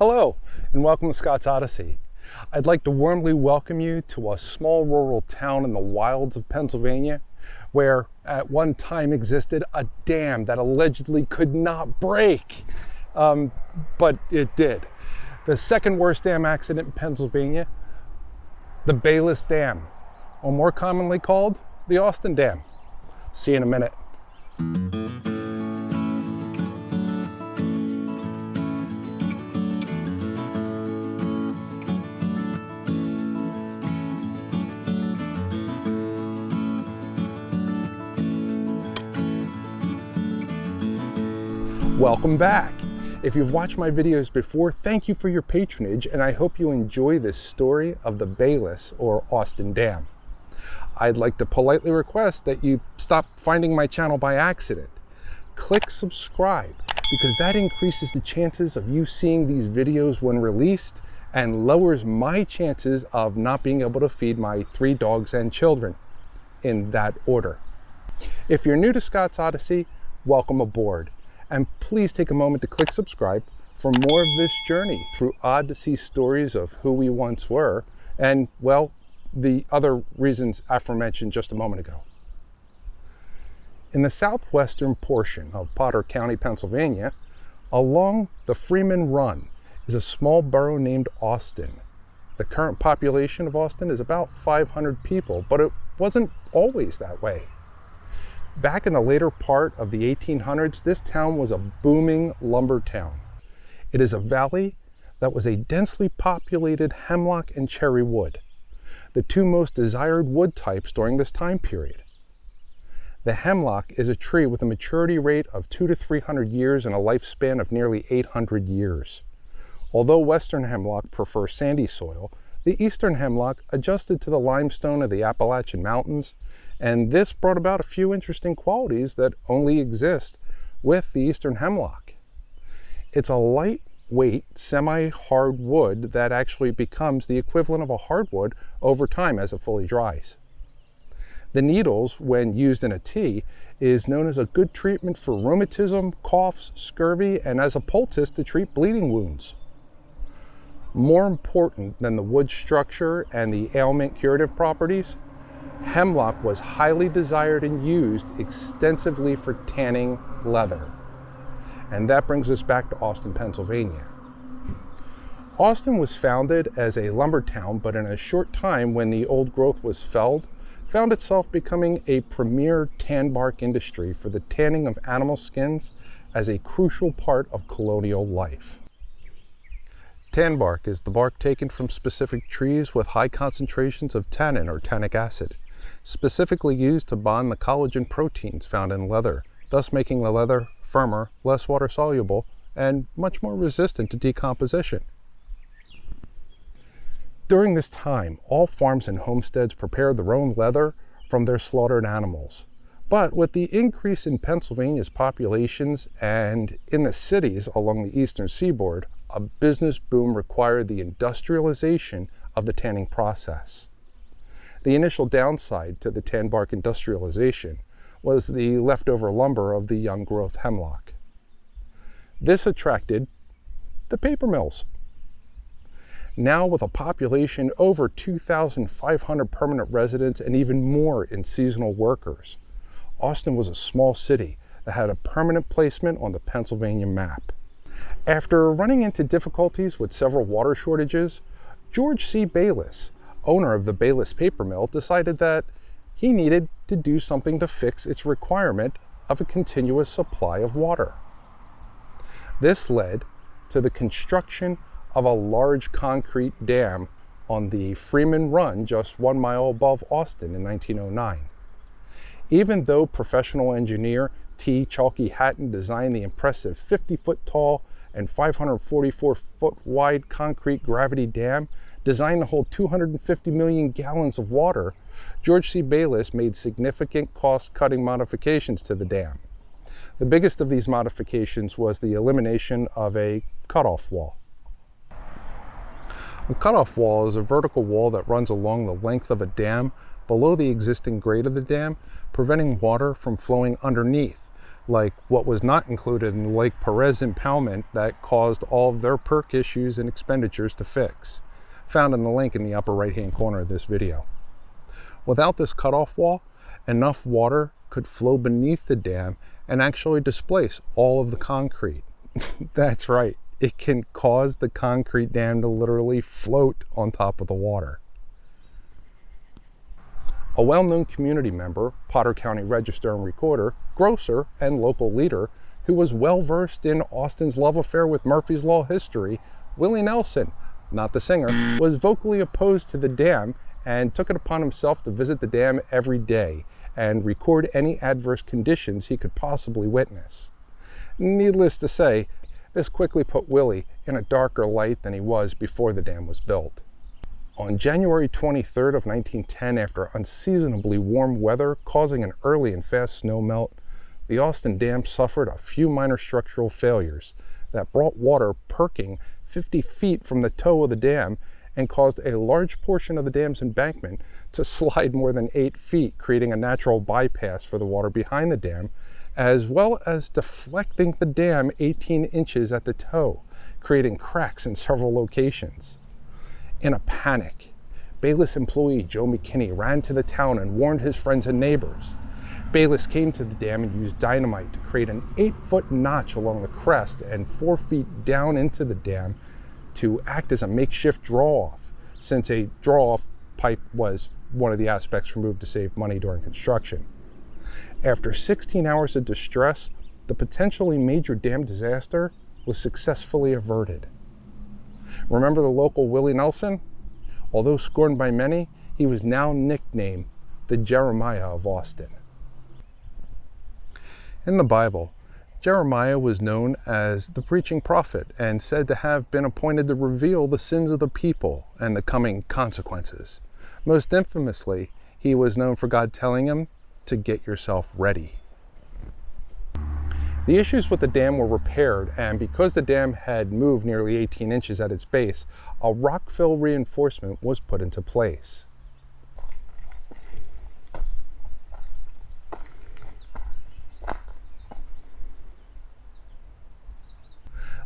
Hello, and welcome to Scott's Odyssey. I'd like to warmly welcome you to a small rural town in the wilds of Pennsylvania, where at one time existed a dam that allegedly could not break, but it did. The second worst dam accident in Pennsylvania, the Bayless Dam, or more commonly called the Austin Dam. See you in a minute. Welcome back. If you've watched my videos before, thank you for your patronage, and I hope you enjoy this story of the Bayless or Austin Dam. I'd like to politely request that you stop finding my channel by accident. Click subscribe, because that increases the chances of you seeing these videos when released and lowers my chances of not being able to feed my 3 dogs and children, in that order. If you're new to Scott's Odyssey, welcome aboard. And please take a moment to click subscribe for more of this journey through ODDySEEy stories of who we once were and, well, the other reasons aforementioned just a moment ago. In the southwestern portion of Potter County, Pennsylvania, along the Freeman Run is a small borough named Austin. The current population of Austin is about 500 people, but it wasn't always that way. Back in the later part of the 1800s, this town was a booming lumber town. It is a valley that was a densely populated hemlock and cherry wood, the 2 most desired wood types during this time period. The hemlock is a tree with a maturity rate of 200 to 300 years and a lifespan of nearly 800 years. Although western hemlock prefers sandy soil, the eastern hemlock adjusted to the limestone of the Appalachian Mountains, and this brought about a few interesting qualities that only exist with the eastern hemlock. It's a lightweight, semi-hard wood that actually becomes the equivalent of a hardwood over time as it fully dries. The needles, when used in a tea, is known as a good treatment for rheumatism, coughs, scurvy, and as a poultice to treat bleeding wounds. More important than the wood structure and the ailment curative properties, hemlock was highly desired and used extensively for tanning leather. And that brings us back to Austin, Pennsylvania. Austin was founded as a lumber town, but in a short time when the old growth was felled, found itself becoming a premier tan bark industry for the tanning of animal skins as a crucial part of colonial life. Tan bark is the bark taken from specific trees with high concentrations of tannin or tannic acid, specifically used to bond the collagen proteins found in leather, thus making the leather firmer, less water soluble, and much more resistant to decomposition. During this time, all farms and homesteads prepared their own leather from their slaughtered animals. But with the increase in Pennsylvania's populations and in the cities along the eastern seaboard, a business boom required the industrialization of the tanning process. The initial downside to the tan bark industrialization was the leftover lumber of the young growth hemlock. This attracted the paper mills. Now with a population over 2,500 permanent residents and even more in seasonal workers, Austin was a small city that had a permanent placement on the Pennsylvania map. After running into difficulties with several water shortages, George C. Bayless, owner of the Bayless paper mill, decided that he needed to do something to fix its requirement of a continuous supply of water. This led to the construction of a large concrete dam on the Freeman Run just 1 mile above Austin in 1909. Even though professional engineer T. Chalky Hatton designed the impressive 50-foot tall and 544-foot wide concrete gravity dam designed to hold 250 million gallons of water, George C. Bayless made significant cost-cutting modifications to the dam. The biggest of these modifications was the elimination of a cutoff wall. A cutoff wall is a vertical wall that runs along the length of a dam below the existing grade of the dam, preventing water from flowing underneath, like what was not included in the Lake Perez impoundment that caused all of their perk issues and expenditures to fix, found in the link in the upper right hand corner of this video. Without this cutoff wall, enough water could flow beneath the dam and actually displace all of the concrete. That's right, it can cause the concrete dam to literally float on top of the water. A well-known community member, Potter County Register and Recorder, grocer, and local leader who was well-versed in Austin's love affair with Murphy's Law history, Willie Nelson, not the singer, was vocally opposed to the dam and took it upon himself to visit the dam every day and record any adverse conditions he could possibly witness. Needless to say, this quickly put Willie in a darker light than he was before the dam was built. On January 23rd of 1910, after unseasonably warm weather causing an early and fast snowmelt, the Austin Dam suffered a few minor structural failures that brought water perking 50 feet from the toe of the dam and caused a large portion of the dam's embankment to slide more than 8 feet, creating a natural bypass for the water behind the dam, as well as deflecting the dam 18 inches at the toe, creating cracks in several locations. In a panic, Bayless employee Joe McKinney ran to the town and warned his friends and neighbors. Bayless came to the dam and used dynamite to create an 8-foot notch along the crest and 4 feet down into the dam to act as a makeshift draw-off, since a draw-off pipe was one of the aspects removed to save money during construction. After 16 hours of distress, the potentially major dam disaster was successfully averted. Remember the local Willie Nelson? Although scorned by many, he was now nicknamed the Jeremiah of Austin. In the Bible, Jeremiah was known as the preaching prophet and said to have been appointed to reveal the sins of the people and the coming consequences. Most infamously, he was known for God telling him to get yourself ready. The issues with the dam were repaired, and because the dam had moved nearly 18 inches at its base, a rock fill reinforcement was put into place.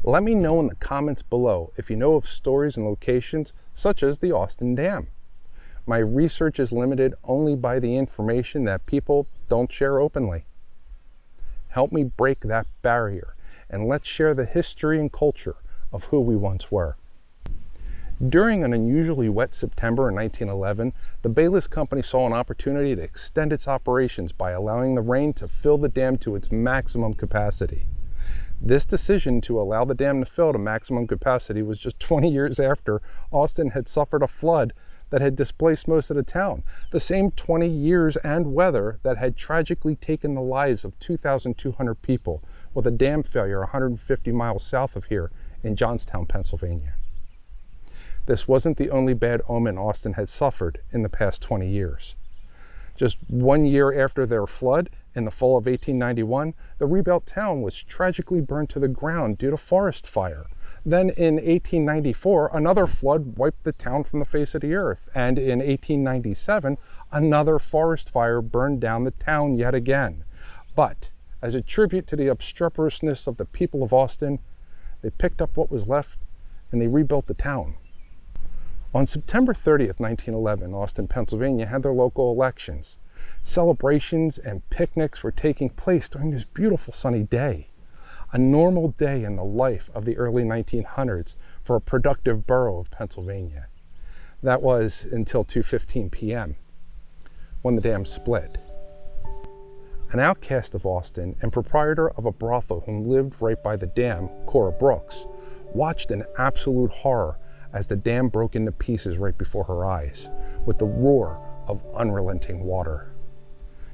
Let me know in the comments below if you know of stories and locations such as the Austin Dam. My research is limited only by the information that people don't share openly. Help me break that barrier, and let's share the history and culture of who we once were. During an unusually wet September in 1911, the Bayless Company saw an opportunity to extend its operations by allowing the rain to fill the dam to its maximum capacity. This decision to allow the dam to fill to maximum capacity was just 20 years after Austin had suffered a flood that had displaced most of the town, the same 20 years and weather that had tragically taken the lives of 2,200 people with a dam failure 150 miles south of here in Johnstown, Pennsylvania. This wasn't the only bad omen Austin had suffered in the past 20 years. Just 1 year after their flood, in the fall of 1891, the rebuilt town was tragically burned to the ground due to forest fire. Then in 1894, another flood wiped the town from the face of the earth. And in 1897, another forest fire burned down the town yet again. But as a tribute to the obstreperousness of the people of Austin, they picked up what was left and they rebuilt the town. On September 30th, 1911, Austin, Pennsylvania had their local elections. Celebrations and picnics were taking place during this beautiful sunny day. A normal day in the life of the early 1900s for a productive borough of Pennsylvania. That was until 2:15 p.m. when the dam split. An outcast of Austin and proprietor of a brothel who lived right by the dam, Cora Brooks, watched in absolute horror as the dam broke into pieces right before her eyes, with the roar of unrelenting water.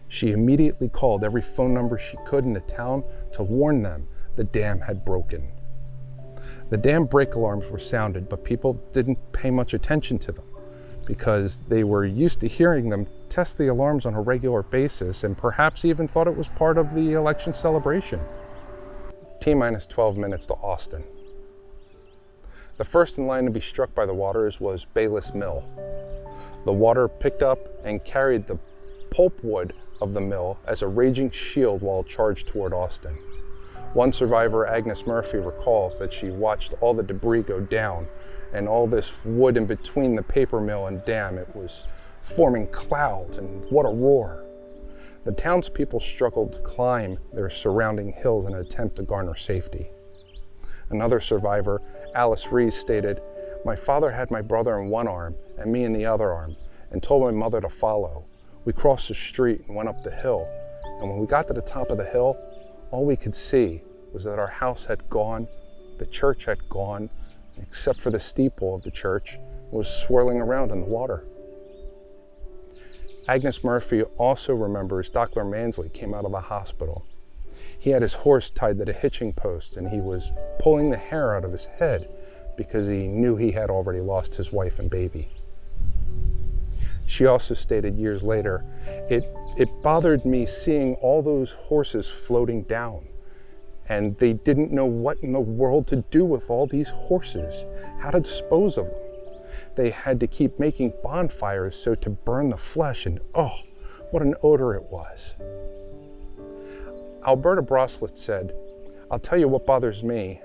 She immediately called every phone number she could in the town to warn them the dam had broken. The dam break alarms were sounded, but people didn't pay much attention to them because they were used to hearing them test the alarms on a regular basis and perhaps even thought it was part of the election celebration. T-minus 12 minutes to Austin. The first in line to be struck by the waters was Bayless Mill. The water picked up and carried the pulpwood of the mill as a raging shield while it charged toward Austin. One survivor, Agnes Murphy, recalls that she watched all the debris go down and all this wood in between the paper mill and dam. It was forming clouds, and what a roar. The townspeople struggled to climb their surrounding hills in an attempt to garner safety. Another survivor, Alice Rees, stated, "My father had my brother in one arm and me in the other arm and told my mother to follow. We crossed the street and went up the hill, and when we got to the top of the hill, all we could see was that our house had gone, the church had gone, except for the steeple of the church was swirling around in the water." Agnes Murphy also remembers Dr. Mansley came out of the hospital. He had his horse tied to the hitching post, and he was pulling the hair out of his head because he knew he had already lost his wife and baby. She also stated years later, it bothered me seeing all those horses floating down, and they didn't know what in the world to do with all these horses, how to dispose of them. They had to keep making bonfires so to burn the flesh, and oh, what an odor it was. Alberta Broslett said, "I'll tell you what bothers me.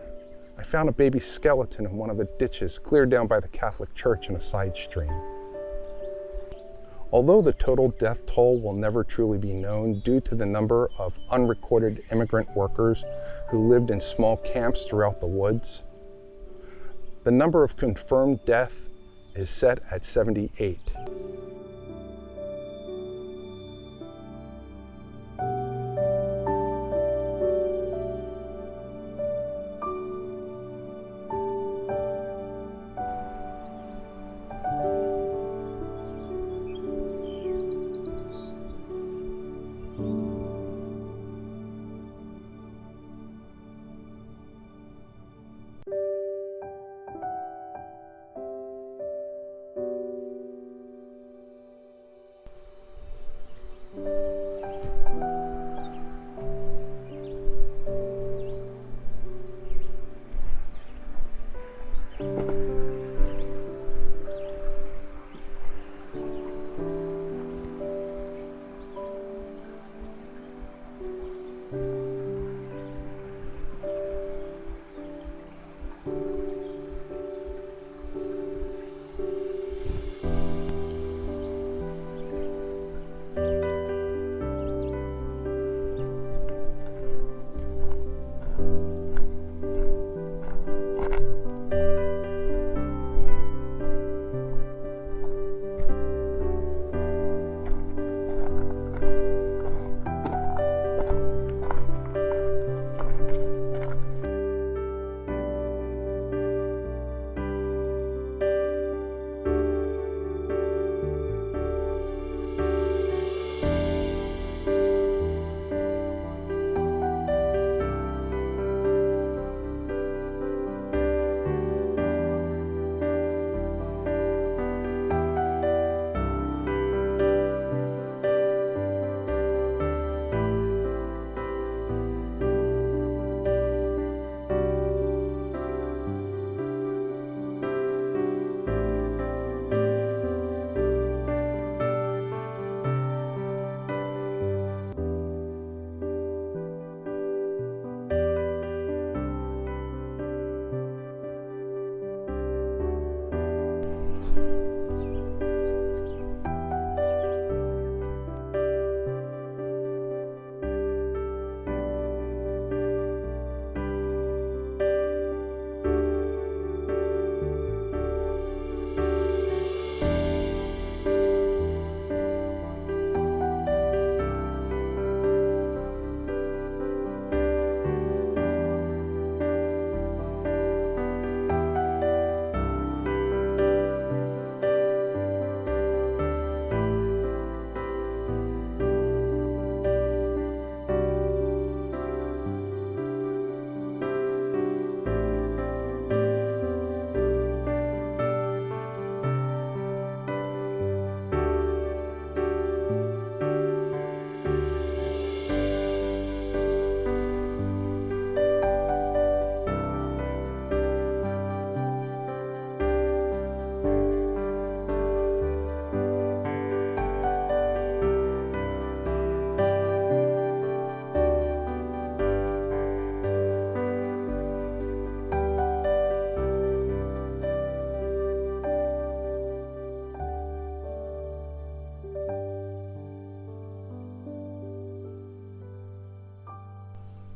I found a baby skeleton in one of the ditches cleared down by the Catholic Church in a side stream." Although the total death toll will never truly be known due to the number of unrecorded immigrant workers who lived in small camps throughout the woods, the number of confirmed deaths is set at 78.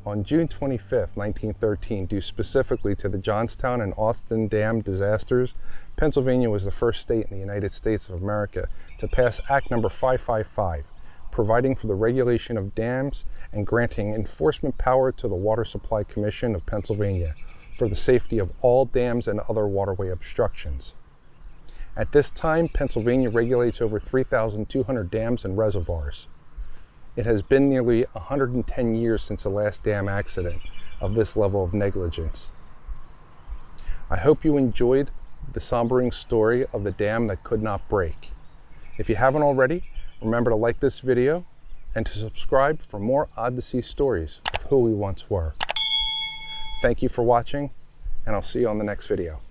On June 25, 1913, due specifically to the Johnstown and Austin Dam disasters, Pennsylvania was the first state in the United States of America to pass Act No. 555, providing for the regulation of dams and granting enforcement power to the Water Supply Commission of Pennsylvania for the safety of all dams and other waterway obstructions. At this time, Pennsylvania regulates over 3,200 dams and reservoirs. It has been nearly 110 years since the last dam accident of this level of negligence. I hope you enjoyed the sombering story of the dam that could not break. If you haven't already, remember to like this video and to subscribe for more ODDySEEy stories of who we once were. Thank you for watching, and I'll see you on the next video.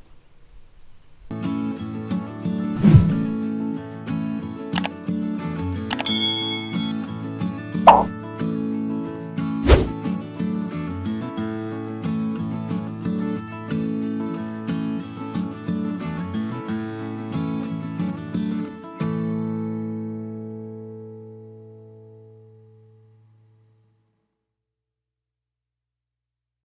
Oh.